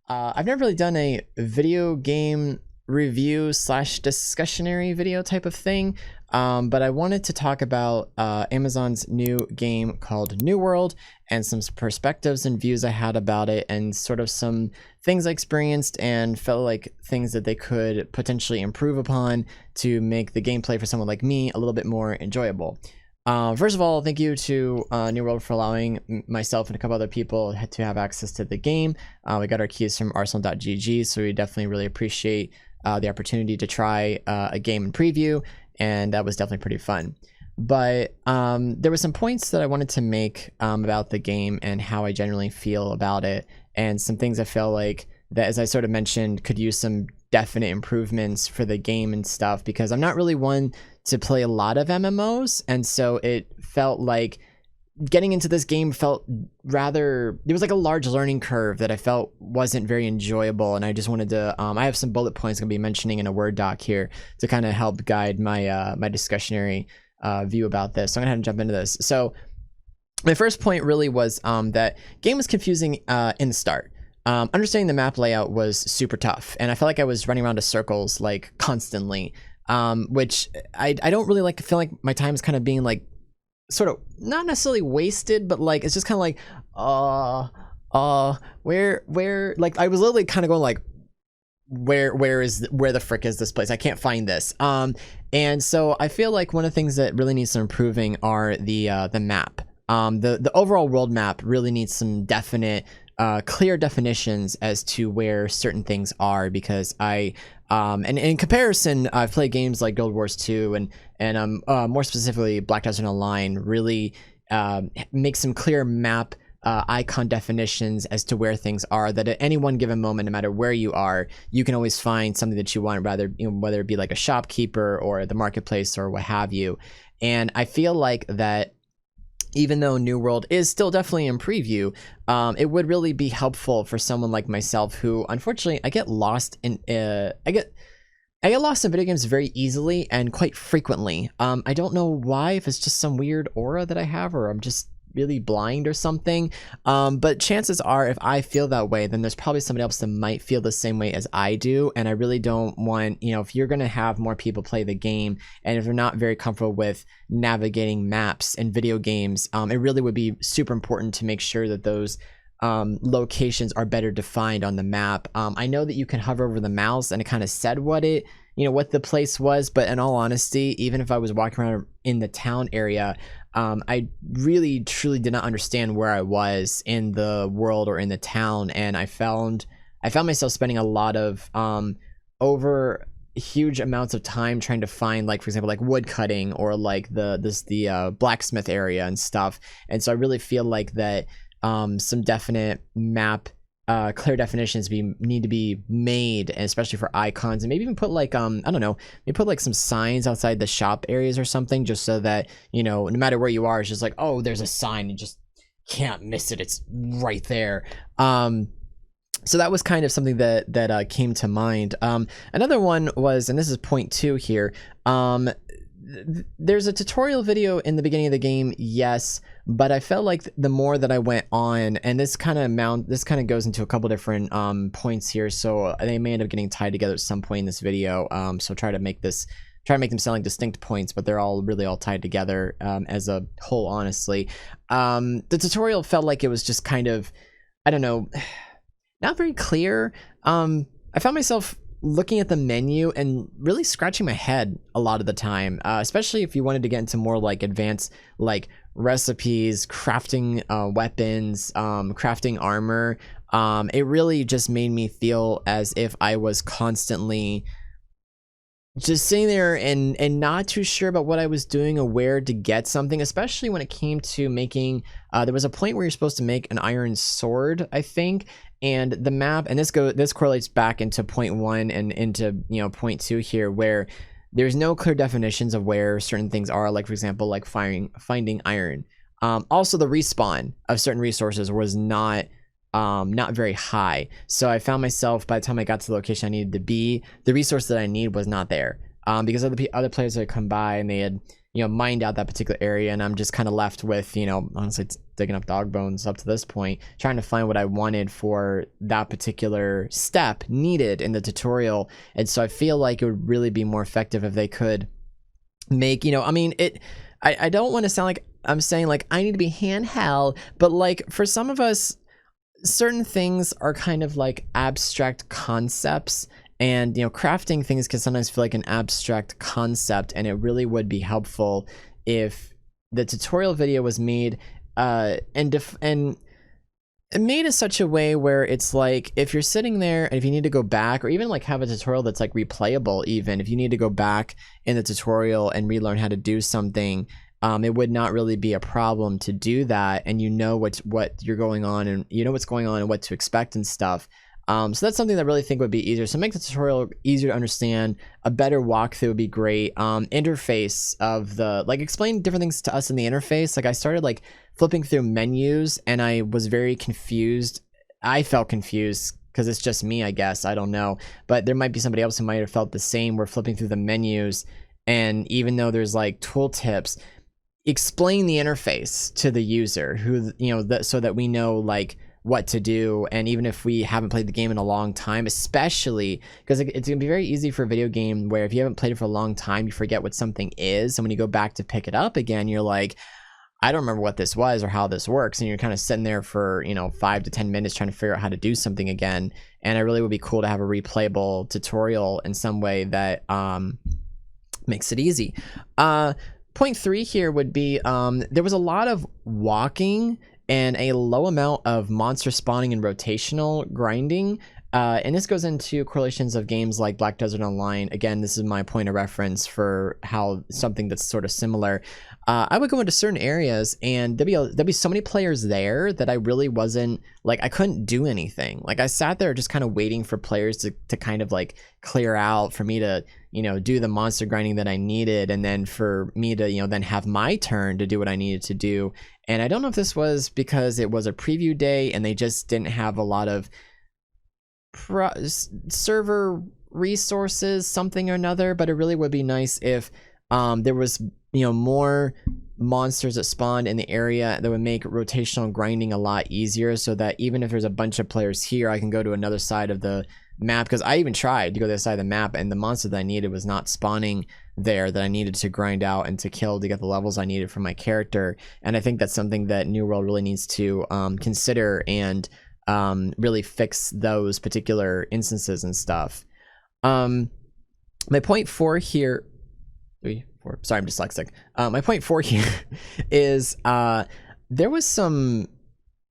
I've never really done a video game review slash discussionary video type of thing, but I wanted to talk about Amazon's new game called New World and some perspectives and views I had about it, and sort of some things I experienced and felt like things that they could potentially improve upon to make the gameplay for someone like me a little bit more enjoyable. First of all, thank you to New World for allowing myself and a couple other people to have access to the game. We got our keys from Arsenal.gg, so we definitely really appreciate the opportunity to try a game in preview, and that was definitely pretty fun. But there were some points that I wanted to make about the game and how I generally feel about it, and some things I feel like that, as I sort of mentioned, could use some definite improvements for the game and stuff, because I'm not really one to play a lot of MMOs, and so it felt like getting into this game felt rather, there was like a large learning curve that I felt wasn't very enjoyable, and I just wanted to I have some bullet points I'm gonna be mentioning in a Word doc here to kind of help guide my my discussionary view about this. So I'm gonna have to jump into this. So my first point really was that game was confusing in the start. Understanding the map layout was super tough, and I felt like I was running around in circles like constantly, which I don't really like. Feel like my time is kind of being like sort of not necessarily wasted, but like it's just kind of like where like I was literally kind of going like where the frick is this place? I can't find this. And so I feel like one of the things that really needs some improving are the map. The overall world map really needs some definite clear definitions as to where certain things are, because and in comparison, I've played games like Guild Wars 2 and more specifically Black Desert Online really make some clear map icon definitions as to where things are, that at any one given moment, no matter where you are, you can always find something that you want, rather, you know, whether it be like a shopkeeper or the marketplace or what have you. And I feel like that even though New World is still definitely in preview, it would really be helpful for someone like myself who, unfortunately, I get lost in I get lost in video games very easily and quite frequently. I don't know why, if it's just some weird aura that I have, or I'm just really blind or something. But chances are, if I feel that way, then there's probably somebody else that might feel the same way as I do. And I really don't want, you know, if you're going to have more people play the game, and if they're not very comfortable with navigating maps in video games, it really would be super important to make sure that those locations are better defined on the map. I know that you can hover over the mouse and it kind of said what the place was, but in all honesty, even if I was walking around in the town area, I really truly did not understand where I was in the world or in the town, and I found myself spending a lot of over huge amounts of time trying to find, like, for example, like wood cutting or like the blacksmith area and stuff. And so I really feel like that some definite map clear definitions need to be made, especially for icons, and maybe even put like I don't know, maybe put like some signs outside the shop areas or something, just so that, you know, no matter where you are, it's just like, oh, there's a sign, you just can't miss it, it's right there. So that was kind of something that came to mind. Another one was, and this is point 2 here, there's a tutorial video in the beginning of the game, yes, but I felt like the more that I went on, and this kind of goes into a couple different points here, so they may end up getting tied together at some point in this video. So try to make them sound like distinct points, but they're all really all tied together as a whole, honestly. The tutorial felt like it was just kind of, I don't know, not very clear. I found myself looking at the menu and really scratching my head a lot of the time, especially if you wanted to get into more like advanced like recipes, crafting weapons, crafting armor. It really just made me feel as if I was constantly just sitting there and not too sure about what I was doing or where to get something, especially when it came to making, there was a point where you're supposed to make an iron sword, I think, and the map, and this correlates back into point 1 and into, you know, point 2 here, where there's no clear definitions of where certain things are, like, for example, like finding iron. Also, the respawn of certain resources was not very high, so I found myself, by the time I got to the location I needed to be, the resource that I need was not there, because other players had come by and they had, mined out that particular area, and I'm just kind of left with, honestly, digging up dog bones up to this point, trying to find what I wanted for that particular step needed in the tutorial. And so I feel like it would really be more effective if they could make, I don't want to sound like I'm saying like I need to be handheld, but like for some of us, certain things are kind of like abstract concepts, and crafting things can sometimes feel like an abstract concept, and it really would be helpful if the tutorial video was made and made in such a way where it's like, if you're sitting there and if you need to go back, or even like have a tutorial that's like replayable, even if you need to go back in the tutorial and relearn how to do something, it would not really be a problem to do that, and what you're going on, and what's going on and what to expect and stuff. So that's something that I really think would be easier. So make the tutorial easier to understand. A better walkthrough would be great. Interface of explain different things to us in the interface. Like I started like flipping through menus and I was very confused. I felt confused because it's just me, I guess. I don't know. But there might be somebody else who might have felt the same. We're flipping through the menus, and even though there's like tooltips, explain the interface to the user so that we know like what to do. And even if we haven't played the game in a long time, especially because it's gonna be very easy for a video game where if you haven't played it for a long time, you forget what something is, and when you go back to pick it up again, you're like, I don't remember what this was or how this works, and you're kind of sitting there for 5 to 10 minutes trying to figure out how to do something again. And it really would be cool to have a replayable tutorial in some way that makes it easy. Point 3 here would be there was a lot of walking and a low amount of monster spawning and rotational grinding. And this goes into correlations of games like Black Desert Online. Again, this is my point of reference for how something that's sort of similar. I would go into certain areas and there'd be so many players there that I really wasn't like, I couldn't do anything. Like I sat there just kind of waiting for players to kind of like clear out for me to, do the monster grinding that I needed. And then for me to, then have my turn to do what I needed to do. And I don't know if this was because it was a preview day and they just didn't have a lot of server resources, something or another, but it really would be nice if there was more monsters that spawned in the area that would make rotational grinding a lot easier, so that even if there's a bunch of players here, I can go to another side of the map, because I even tried to go to the other side of the map and the monster that I needed was not spawning there, that I needed to grind out and to kill to get the levels I needed for my character. And I think that's something that New World really needs to consider and really fix those particular instances and stuff. My point 4 here, 3, 4, sorry, I'm dyslexic. My point 4 here is there was some,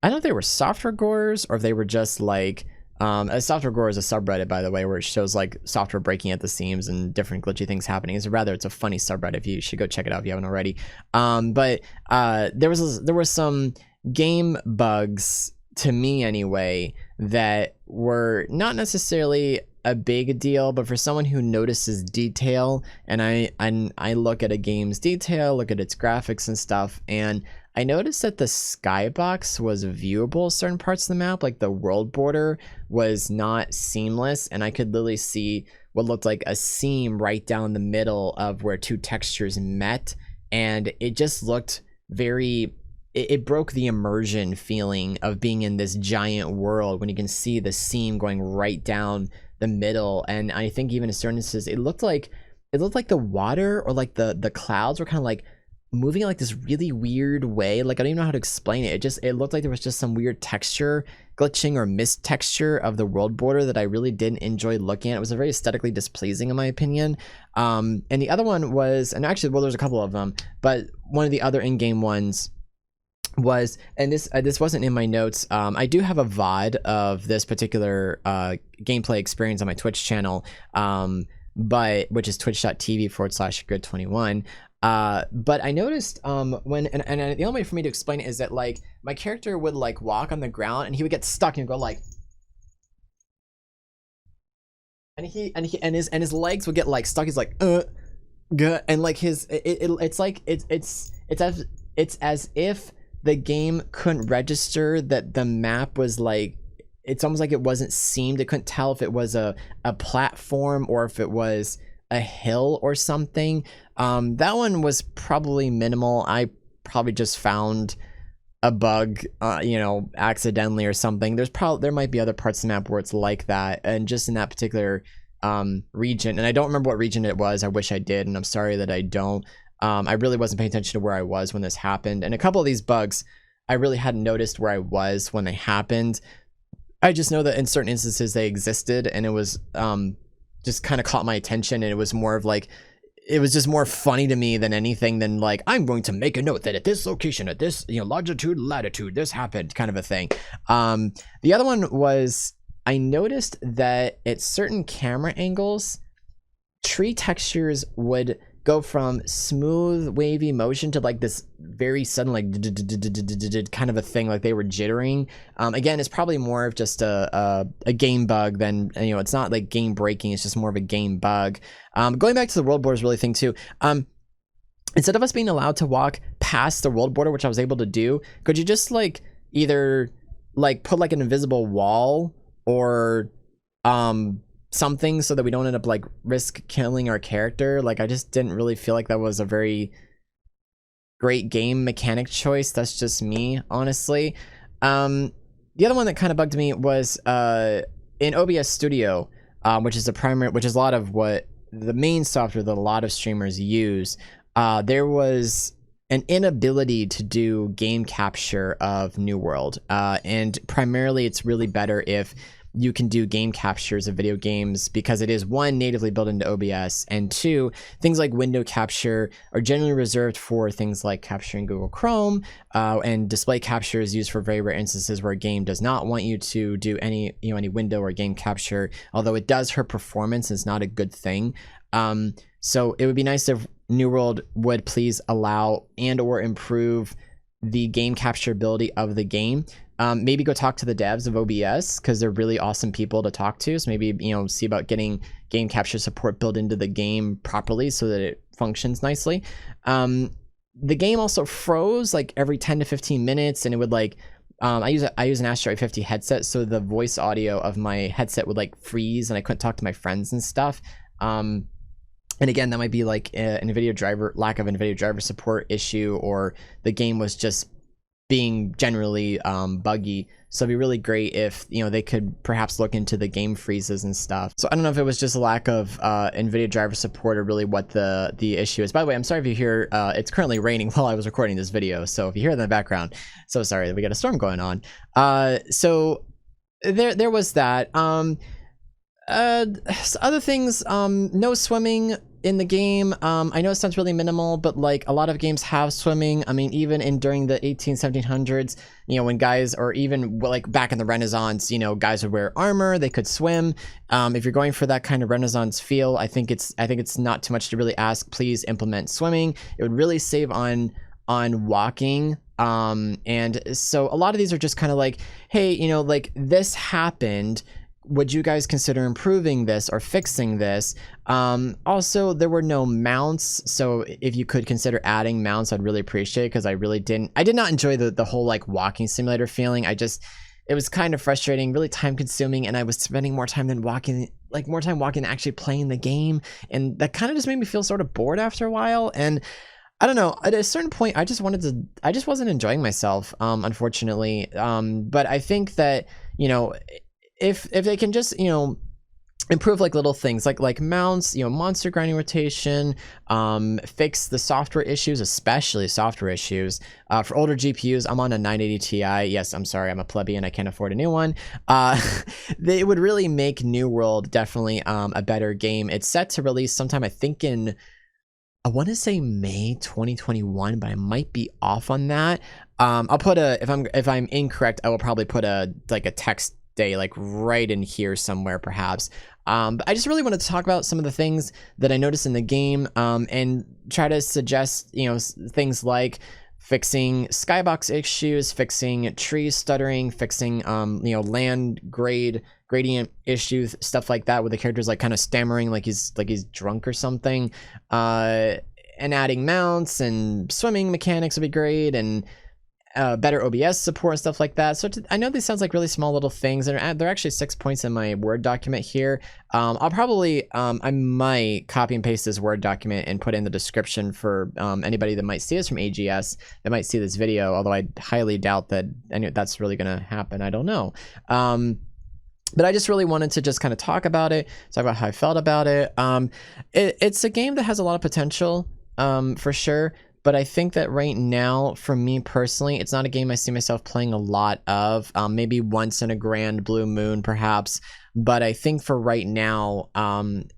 I don't know if they were software gores or if they were just like, a software gore is a subreddit, by the way, where it shows like software breaking at the seams and different glitchy things happening. It's a funny subreddit. You should go check it out if you haven't already. But there was some game bugs, to me anyway, that were not necessarily a big deal, but for someone who notices detail, and I look at a game's detail, look at its graphics and stuff, and I noticed that the skybox was viewable certain parts of the map, like the world border was not seamless, and I could literally see what looked like a seam right down the middle of where two textures met, and it just looked very, it broke the immersion feeling of being in this giant world when you can see the seam going right down the middle. And I think even in certain instances, it looked like the water or like the clouds were kind of like moving in like this really weird way. Like I don't even know how to explain it. It looked like there was just some weird texture glitching or mist texture of the world border that I really didn't enjoy looking at. It was very aesthetically displeasing in my opinion. And the other one was, and actually, well, there's a couple of them, but one of the other in-game ones was, and this wasn't in my notes, I do have a VOD of this particular gameplay experience on my Twitch channel, but which is twitch.tv/good21. But I noticed when and the only way for me to explain it is that like my character would like walk on the ground and he would get stuck and go like, and his legs would get like stuck. He's like and like it's as if the game couldn't register that the map was like, it's almost like it wasn't seamed. It couldn't tell if it was a platform or if it was a hill or something. That one was probably minimal. I probably just found a bug, you know, accidentally or something. There might be other parts of the map where it's like that, and just in that particular region. And I don't remember what region it was. I wish I did, and I'm sorry that I don't. I really wasn't paying attention to where I was when this happened, and a couple of these bugs I really hadn't noticed where I was when they happened. I just know that in certain instances they existed, and it was just kind of caught my attention, and it was more of like, it was just more funny to me than anything than like, I'm going to make a note that at this location, at this, you know, longitude, latitude, this happened, kind of a thing. The other one was, I noticed that at certain camera angles, tree textures would go from smooth wavy motion to like this very sudden like kind of a thing, like they were jittering. Again, it's probably more of just a game bug than, you know, it's not like game breaking, it's just more of a game bug. Going back to the world borders really thing too, instead of us being allowed to walk past the world border, which I was able to do, could you just like either like put like an invisible wall or something so that we don't end up like risk killing our character? Like, I just didn't really feel like that was a very great game mechanic choice. That's just me, honestly. The other one that kind of bugged me was in OBS Studio, which is a lot of what the main software that a lot of streamers use. There was an inability to do game capture of New World, and primarily it's really better if you can do game captures of video games, because it is, one, natively built into OBS, and two, things like window capture are generally reserved for things like capturing Google Chrome, and display capture is used for very rare instances where a game does not want you to do any window or game capture, although it does hurt performance. It's not a good thing. So it would be nice if New World would please allow and or improve the game capture ability of the game. Maybe go talk to the devs of OBS, because they're really awesome people to talk to. So maybe, you know, see about getting game capture support built into the game properly so that it functions nicely. The game also froze like every 10 to 15 minutes, and it would like, I use an Astro 850 headset, so the voice audio of my headset would like freeze, and I couldn't talk to my friends and stuff. And again, that might be like an NVIDIA driver, lack of NVIDIA driver support issue, or the game was just being generally buggy. So it'd be really great if, you know, they could perhaps look into the game freezes and stuff. So I don't know if it was just a lack of NVIDIA driver support or really what the issue is. By the way, I'm sorry if you hear it's currently raining while I was recording this video, so if you hear that in the background, so sorry that we got a storm going on. So there was that. Other things, no swimming in the game. I know it sounds really minimal, but like a lot of games have swimming. I mean, even during the 1700s, you know, when guys, or even like back in the Renaissance, you know, guys would wear armor, they could swim. If you're going for that kind of Renaissance feel, I think it's not too much to really ask. Please implement swimming. It would really save on walking. And so a lot of these are just kind of like, hey, you know, like this happened, would you guys consider improving this or fixing this? Also, there were no mounts, so if you could consider adding mounts, I'd really appreciate it, because I did not enjoy the whole like walking simulator feeling. It was kind of frustrating, really time consuming, and I was spending more time walking than actually playing the game, and that kind of just made me feel sort of bored after a while. And I don't know, at a certain point I just wasn't enjoying myself, unfortunately. But I think that, you know, if they can just, you know, improve like little things like mounts, you know, monster grinding rotation, fix the software issues, especially software issues for older GPUs. I'm on a 980 Ti. Yes, I'm sorry, I'm a plebeian, I can't afford a new one. They would really make New World definitely a better game. It's set to release sometime, I think in, I want to say May 2021, but I might be off on that. I'll put if I'm incorrect, I will probably put a text day like right in here somewhere perhaps. But I just really wanted to talk about some of the things that I noticed in the game, and try to suggest, you know, things like fixing skybox issues, fixing tree stuttering, fixing you know, land gradient issues, stuff like that, with the characters like kind of stammering like he's drunk or something, and adding mounts and swimming mechanics would be great. And better OBS support and stuff like that. So I know these sounds like really small little things, and they're actually 6 points in my Word document here. I'll probably, I might copy and paste this Word document and put in the description for anybody that might see this from AGS that might see this video, although I highly doubt that that's really going to happen. I don't know. But I just really wanted to just kind of talk about it, talk about how I felt about it. It's a game that has a lot of potential, for sure. But I think that right now, for me personally, it's not a game I see myself playing a lot of. Maybe once in a grand blue moon, perhaps. But I think for right now,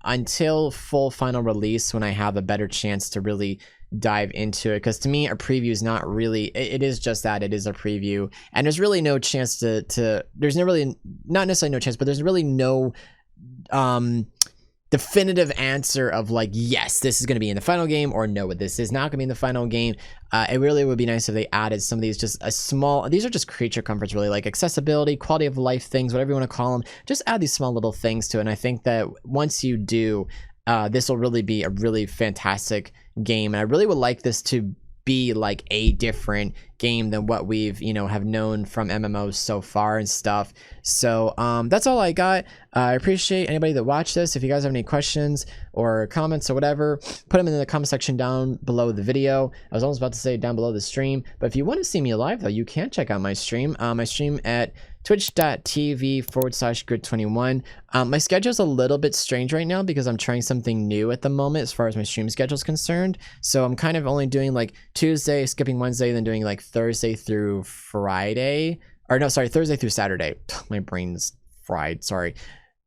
until full final release, when I have a better chance to really dive into it, because to me, a preview is not really, it is just that, it is a preview. And there's really no chance there's not necessarily no chance, but there's really no definitive answer of like, yes, this is going to be in the final game, or no, this is not going to be in the final game. It really would be nice if they added some of these, just these are just creature comforts, really, like accessibility, quality of life things, whatever you want to call them. Just add these small little things to it. And I think that once you do, this will really be a really fantastic game. And I really would like this to be like a different game than what we've have known from MMOs so far and stuff. So that's all I got. I appreciate anybody that watched this. If you guys have any questions or comments or whatever, put them in the comment section down below the video. I was almost about to say down below the stream, but if you want to see me live though, you can check out my stream. My stream at twitch.tv/grid21. My schedule's a little bit strange right now because I'm trying something new at the moment as far as my stream schedule is concerned. So I'm kind of only doing like Tuesday, skipping Wednesday, then doing like Thursday through Friday. Or no, sorry, Thursday through Saturday. My brain's fried, sorry.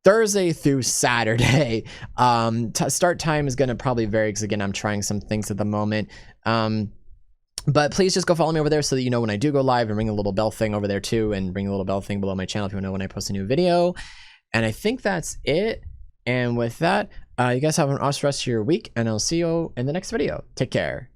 Thursday through Saturday. Start time is going to probably vary because, again, I'm trying some things at the moment. But please just go follow me over there so that you know when I do go live, and ring a little bell thing over there too, and ring a little bell thing below my channel if you want to know when I post a new video. And I think that's it. And with that, you guys have an awesome rest of your week, and I'll see you in the next video. Take care.